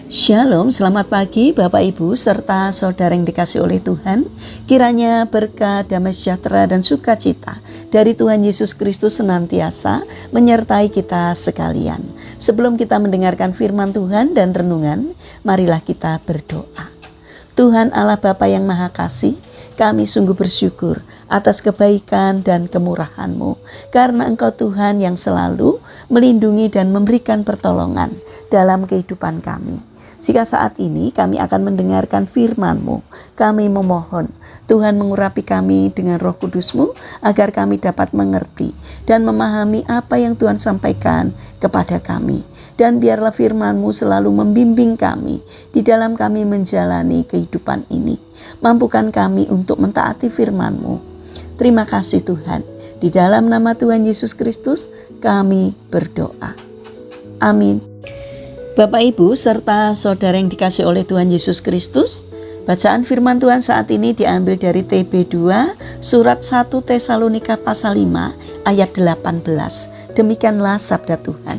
Shalom, selamat pagi Bapak Ibu serta saudara yang dikasih oleh Tuhan. Kiranya berkat, damai sejahtera dan sukacita dari Tuhan Yesus Kristus senantiasa menyertai kita sekalian. Sebelum kita mendengarkan firman Tuhan dan renungan, marilah kita berdoa. Tuhan Allah Bapa yang Maha Kasih, kami sungguh bersyukur atas kebaikan dan kemurahan-Mu, karena Engkau Tuhan yang selalu melindungi dan memberikan pertolongan dalam kehidupan kami. Jika saat ini kami akan mendengarkan firman-Mu, kami memohon Tuhan mengurapi kami dengan Roh Kudus-Mu agar kami dapat mengerti dan memahami apa yang Tuhan sampaikan kepada kami. Dan biarlah firman-Mu selalu membimbing kami di dalam kami menjalani kehidupan ini. Mampukan kami untuk mentaati firman-Mu. Terima kasih Tuhan. Di dalam nama Tuhan Yesus Kristus kami berdoa. Amin. Bapak Ibu serta saudara yang dikasih oleh Tuhan Yesus Kristus, bacaan firman Tuhan saat ini diambil dari TB2 surat 1 Tesalonika pasal 5 ayat 18. Demikianlah sabda Tuhan.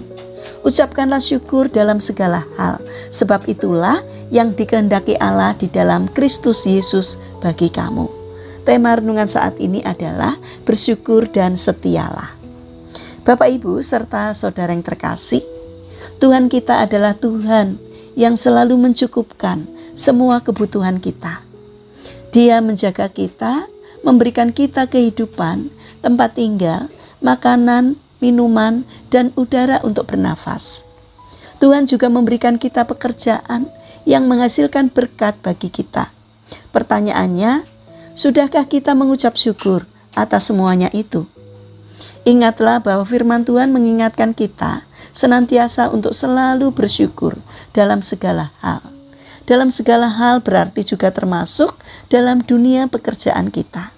Ucapkanlah syukur dalam segala hal, sebab itulah yang dikehendaki Allah di dalam Kristus Yesus bagi kamu. Tema renungan saat ini adalah bersyukur dan setialah. Bapak Ibu serta saudara yang terkasih, Tuhan kita adalah Tuhan yang selalu mencukupkan semua kebutuhan kita. Dia menjaga kita, memberikan kita kehidupan, tempat tinggal, makanan, minuman, dan udara untuk bernafas. Tuhan juga memberikan kita pekerjaan yang menghasilkan berkat bagi kita. Pertanyaannya, sudahkah kita mengucap syukur atas semuanya itu? Ingatlah bahwa firman Tuhan mengingatkan kita senantiasa untuk selalu bersyukur dalam segala hal. Dalam segala hal berarti juga termasuk dalam dunia pekerjaan kita.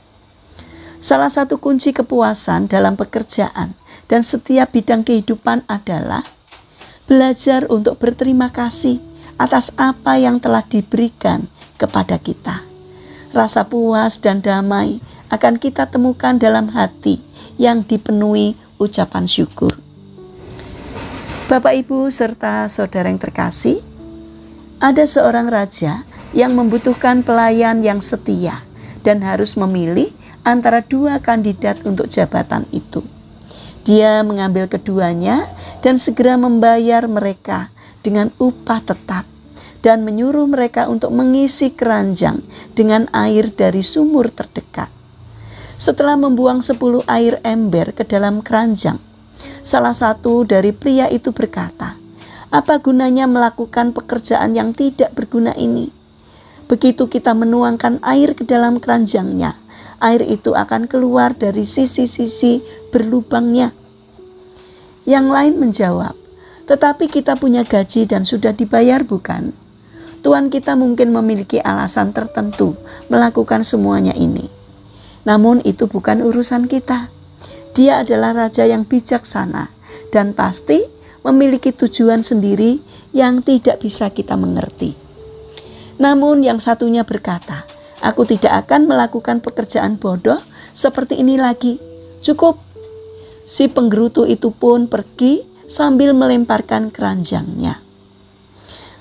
Salah satu kunci kepuasan dalam pekerjaan dan setiap bidang kehidupan adalah belajar untuk berterima kasih atas apa yang telah diberikan kepada kita. Rasa puas dan damai akan kita temukan dalam hati yang dipenuhi ucapan syukur. Bapak Ibu serta saudara yang terkasih, ada seorang raja yang membutuhkan pelayan yang setia dan harus memilih antara dua kandidat untuk jabatan itu. Dia mengambil keduanya dan segera membayar mereka dengan upah tetap dan menyuruh mereka untuk mengisi keranjang dengan air dari sumur terdekat. Setelah membuang 10 air ember ke dalam keranjang, salah satu dari pria itu berkata, "Apa gunanya melakukan pekerjaan yang tidak berguna ini? Begitu kita menuangkan air ke dalam keranjangnya, air itu akan keluar dari sisi-sisi berlubangnya." Yang lain menjawab, "Tetapi kita punya gaji dan sudah dibayar, bukan? Tuan kita mungkin memiliki alasan tertentu melakukan semuanya ini. Namun itu bukan urusan kita. Dia adalah raja yang bijaksana dan pasti memiliki tujuan sendiri yang tidak bisa kita mengerti." Namun yang satunya berkata, "Aku tidak akan melakukan pekerjaan bodoh seperti ini lagi. Cukup." Si penggerutu itu pun pergi sambil melemparkan keranjangnya.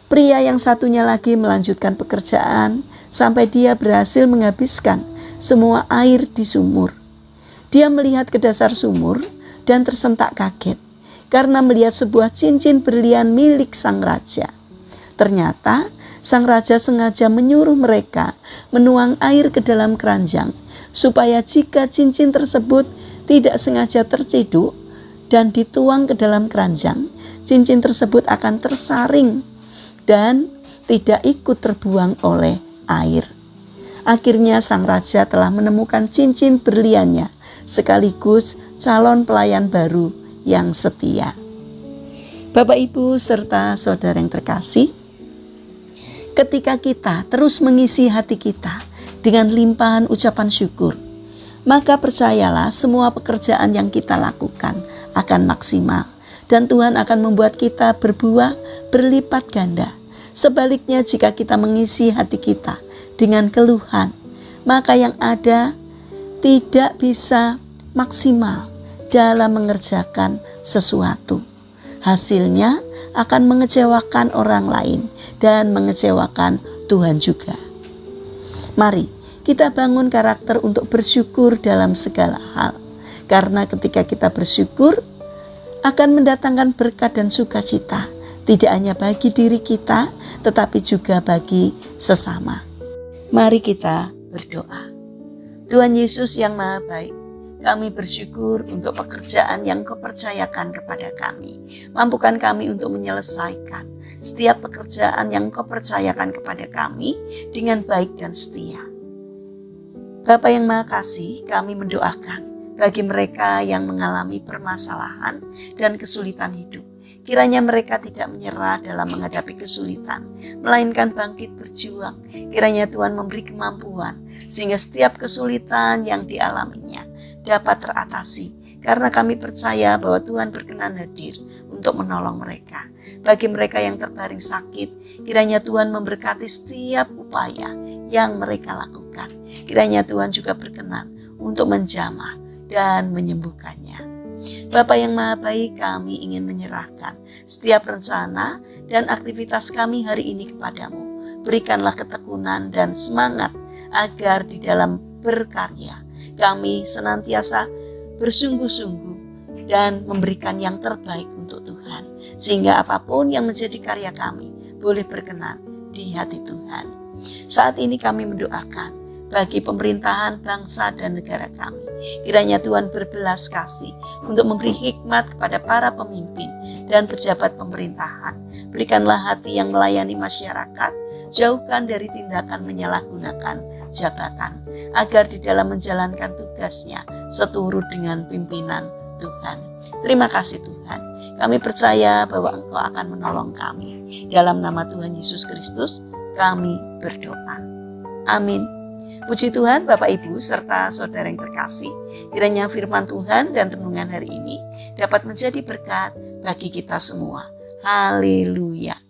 Pria yang satunya lagi melanjutkan pekerjaan sampai dia berhasil menghabiskan semua air di sumur. Dia melihat ke dasar sumur dan tersentak kaget karena melihat sebuah cincin berlian milik sang raja. Ternyata sang raja sengaja menyuruh mereka menuang air ke dalam keranjang supaya jika cincin tersebut tidak sengaja terciduk dan dituang ke dalam keranjang, cincin tersebut akan tersaring dan tidak ikut terbuang oleh air. Akhirnya sang raja telah menemukan cincin berliannya sekaligus calon pelayan baru yang setia. Bapak Ibu serta saudara yang terkasih, ketika kita terus mengisi hati kita dengan limpahan ucapan syukur, maka percayalah semua pekerjaan yang kita lakukan akan maksimal dan Tuhan akan membuat kita berbuah berlipat ganda. Sebaliknya jika kita mengisi hati kita dengan keluhan, maka yang ada tidak bisa maksimal dalam mengerjakan sesuatu. Hasilnya akan mengecewakan orang lain dan mengecewakan Tuhan juga. Mari kita bangun karakter untuk bersyukur dalam segala hal. Karena ketika kita bersyukur akan mendatangkan berkat dan sukacita, tidak hanya bagi diri kita, tetapi juga bagi sesama. Mari kita berdoa. Tuhan Yesus yang Maha Baik, kami bersyukur untuk pekerjaan yang Kau percayakan kepada kami. Mampukan kami untuk menyelesaikan setiap pekerjaan yang Kau percayakan kepada kami dengan baik dan setia. Bapa yang Maha Kasih, kami mendoakan bagi mereka yang mengalami permasalahan dan kesulitan hidup. Kiranya mereka tidak menyerah dalam menghadapi kesulitan, melainkan bangkit berjuang. Kiranya Tuhan memberi kemampuan, sehingga setiap kesulitan yang dialaminya dapat teratasi. Karena kami percaya bahwa Tuhan berkenan hadir untuk menolong mereka. Bagi mereka yang terbaring sakit, kiranya Tuhan memberkati setiap upaya yang mereka lakukan. Kiranya Tuhan juga berkenan untuk menjamah dan menyembuhkannya. Bapa yang Maha Baik, kami ingin menyerahkan setiap rencana dan aktivitas kami hari ini kepadamu. Berikanlah ketekunan dan semangat agar di dalam berkarya kami senantiasa bersungguh-sungguh dan memberikan yang terbaik untuk Tuhan. Sehingga apapun yang menjadi karya kami boleh berkenan di hati Tuhan. Saat ini kami mendoakan bagi pemerintahan bangsa dan negara kami. Kiranya Tuhan berbelas kasih untuk memberi hikmat kepada para pemimpin dan pejabat pemerintahan. Berikanlah hati yang melayani masyarakat, jauhkan dari tindakan menyalahgunakan jabatan, agar di dalam menjalankan tugasnya seturut dengan pimpinan Tuhan. Terima kasih Tuhan, kami percaya bahwa Engkau akan menolong kami. Dalam nama Tuhan Yesus Kristus kami berdoa. Amin. Puji Tuhan, Bapak Ibu serta saudara yang terkasih, kiranya firman Tuhan dan renungan hari ini dapat menjadi berkat bagi kita semua. Haleluya.